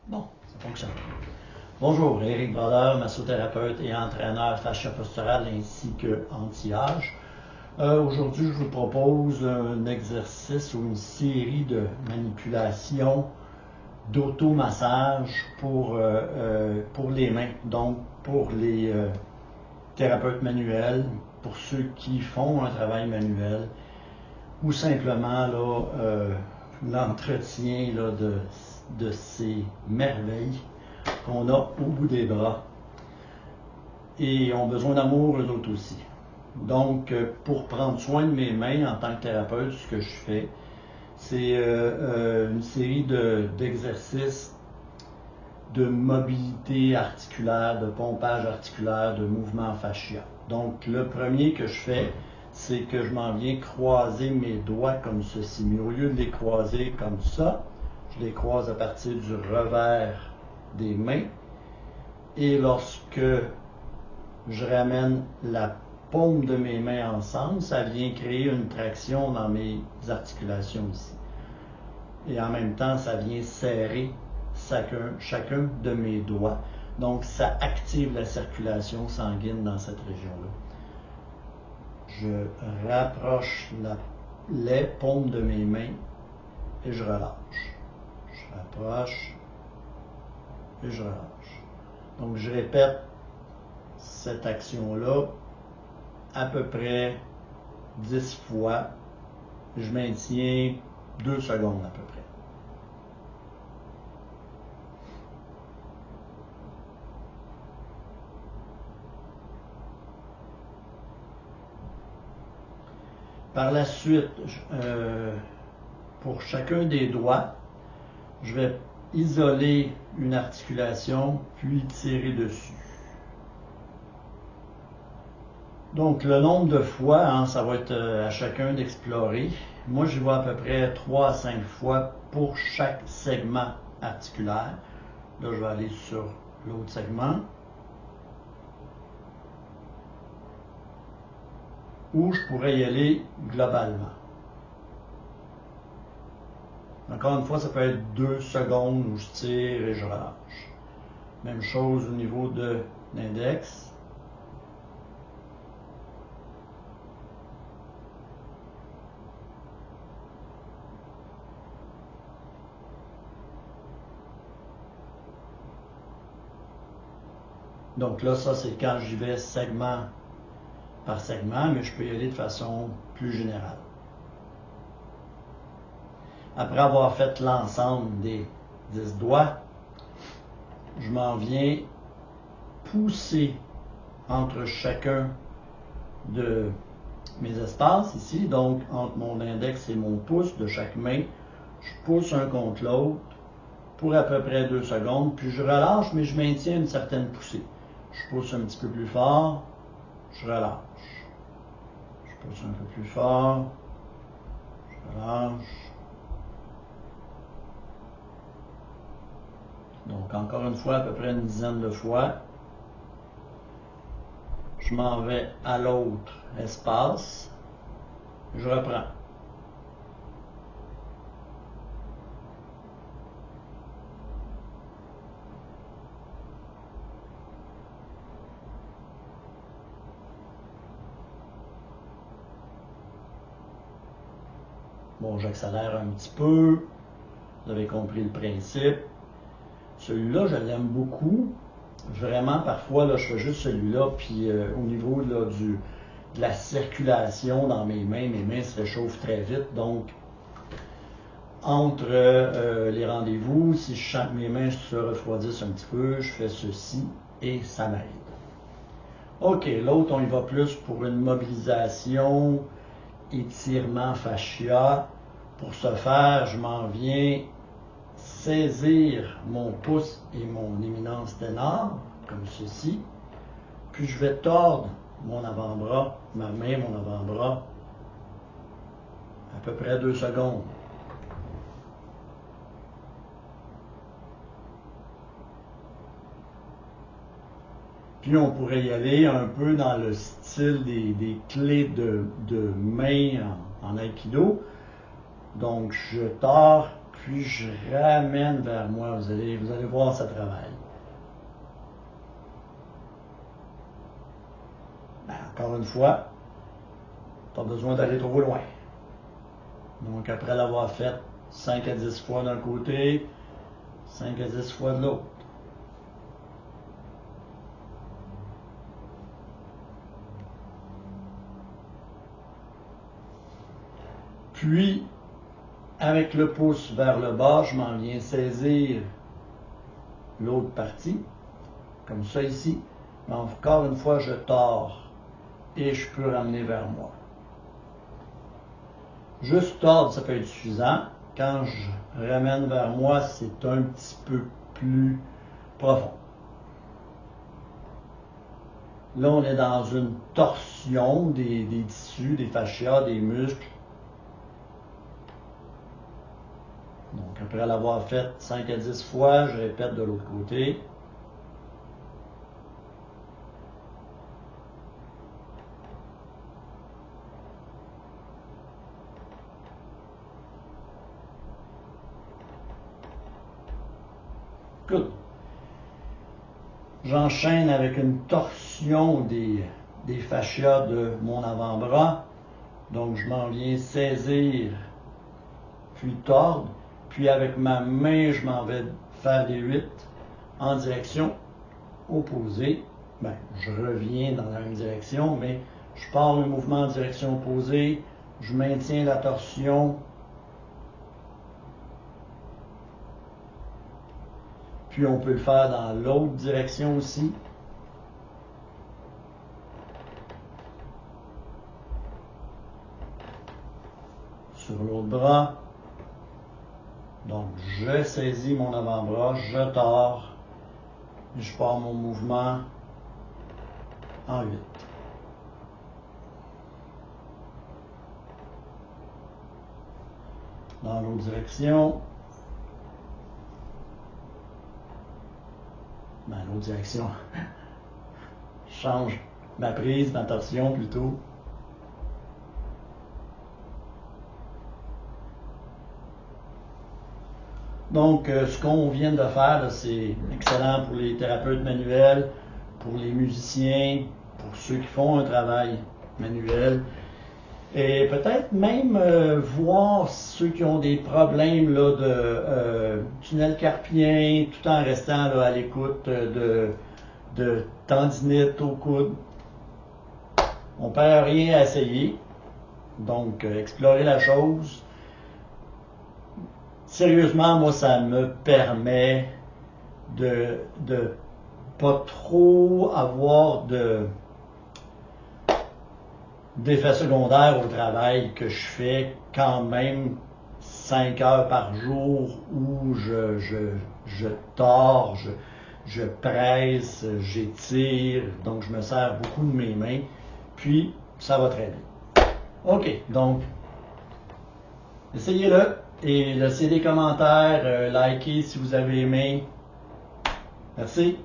Bon, ça fonctionne. Bonjour, Éric Brodeur, massothérapeute et entraîneur fascia-postural ainsi que anti-âge. Aujourd'hui, je vous propose un exercice ou une série de manipulations d'automassage pour les mains, donc pour les thérapeutes manuels, pour ceux qui font un travail manuel, ou simplement l'entretien de ces merveilles qu'on a au bout des bras et ont besoin d'amour eux autres aussi. Donc, pour prendre soin de mes mains en tant que thérapeute, ce que je fais, c'est une série d'exercices de mobilité articulaire, de pompage articulaire, de mouvement fascia. Donc, le premier que je fais, c'est que je m'en viens croiser mes doigts comme ceci. Mais au lieu de les croiser comme ça, je les croise à partir du revers des mains. Et lorsque je ramène la paume de mes mains ensemble, ça vient créer une traction dans mes articulations ici. Et en même temps, ça vient serrer chacun de mes doigts. Donc, ça active la circulation sanguine dans cette région-là. Je rapproche les paumes de mes mains et je relâche. Je rapproche et je relâche. Donc, je répète cette action-là à peu près 10 fois. Je maintiens 2 secondes à peu près. Par la suite, pour chacun des doigts, je vais isoler une articulation, puis tirer dessus. Donc, le nombre de fois, ça va être à chacun d'explorer. Moi, j'y vais à peu près 3 à 5 fois pour chaque segment articulaire. Là, je vais aller sur l'autre segment. Ou je pourrais y aller globalement. Encore une fois, ça peut être 2 secondes où je tire et je relâche. Même chose au niveau de l'index. Donc là, ça c'est quand j'y vais segment par segment, mais je peux y aller de façon plus générale. Après avoir fait l'ensemble des 10 doigts, je m'en viens pousser entre chacun de mes espaces ici, donc entre mon index et mon pouce de chaque main, je pousse un contre l'autre pour à peu près 2 secondes, puis je relâche, mais je maintiens une certaine poussée. Je pousse un petit peu plus fort, je relâche. Je pousse un peu plus fort, je relâche. Donc encore une fois, à peu près une dizaine de fois. Je m'en vais à l'autre espace. Je reprends. Bon, j'accélère un petit peu. Vous avez compris le principe. Celui-là, je l'aime beaucoup. Vraiment, parfois, là, je fais juste celui-là, puis au niveau là, de la circulation dans mes mains se réchauffent très vite. Donc, entre les rendez-vous, si je sens que mes mains se refroidissent un petit peu, je fais ceci et ça m'aide. OK, l'autre, on y va plus pour une mobilisation, étirement fascia. Pour ce faire, je m'en viens saisir mon pouce et mon éminence ténor, comme ceci, puis je vais tordre mon avant-bras, ma main, mon avant-bras, à peu près 2 secondes. Puis on pourrait y aller un peu dans le style des clés de main en aïkido. Donc je tords, puis je ramène vers moi. Vous allez voir, ça travaille. Ben, encore une fois, pas besoin d'aller trop loin. Donc, après l'avoir fait 5 à 10 fois d'un côté, 5 à 10 fois de l'autre. Puis, avec le pouce vers le bas, je m'en viens saisir l'autre partie, comme ça ici. Mais encore une fois, je tords et je peux ramener vers moi. Juste tordre, ça peut être suffisant. Quand je ramène vers moi, c'est un petit peu plus profond. Là, on est dans une torsion des tissus, des fascias, des muscles. Donc, après l'avoir fait 5 à 10 fois, je répète de l'autre côté. Good. J'enchaîne avec une torsion des fascias de mon avant-bras. Donc, je m'en viens saisir, puis tordre. Puis avec ma main, je m'en vais faire des 8 en direction opposée. Ben, je reviens dans la même direction, mais je pars le mouvement en direction opposée. Je maintiens la torsion. Puis on peut le faire dans l'autre direction aussi. Sur l'autre bras. Donc, je saisis mon avant-bras, je tords, et je pars mon mouvement en 8. Dans l'autre direction. Ben, l'autre direction. Je change ma prise, ma torsion plutôt. Donc, ce qu'on vient de faire, c'est excellent pour les thérapeutes manuels, pour les musiciens, pour ceux qui font un travail manuel. Et peut-être même voir ceux qui ont des problèmes là, de tunnel carpien, tout en restant là, à l'écoute de tendinite au coude. On ne perd rien à essayer. Donc, explorer la chose. Sérieusement, moi, ça me permet de pas trop avoir d'effets secondaires au travail que je fais quand même 5 heures par jour où je tords, je presse, j'étire, donc je me sers beaucoup de mes mains, puis ça va très bien. OK, donc essayez-le et laissez des commentaires, likez si vous avez aimé. Merci.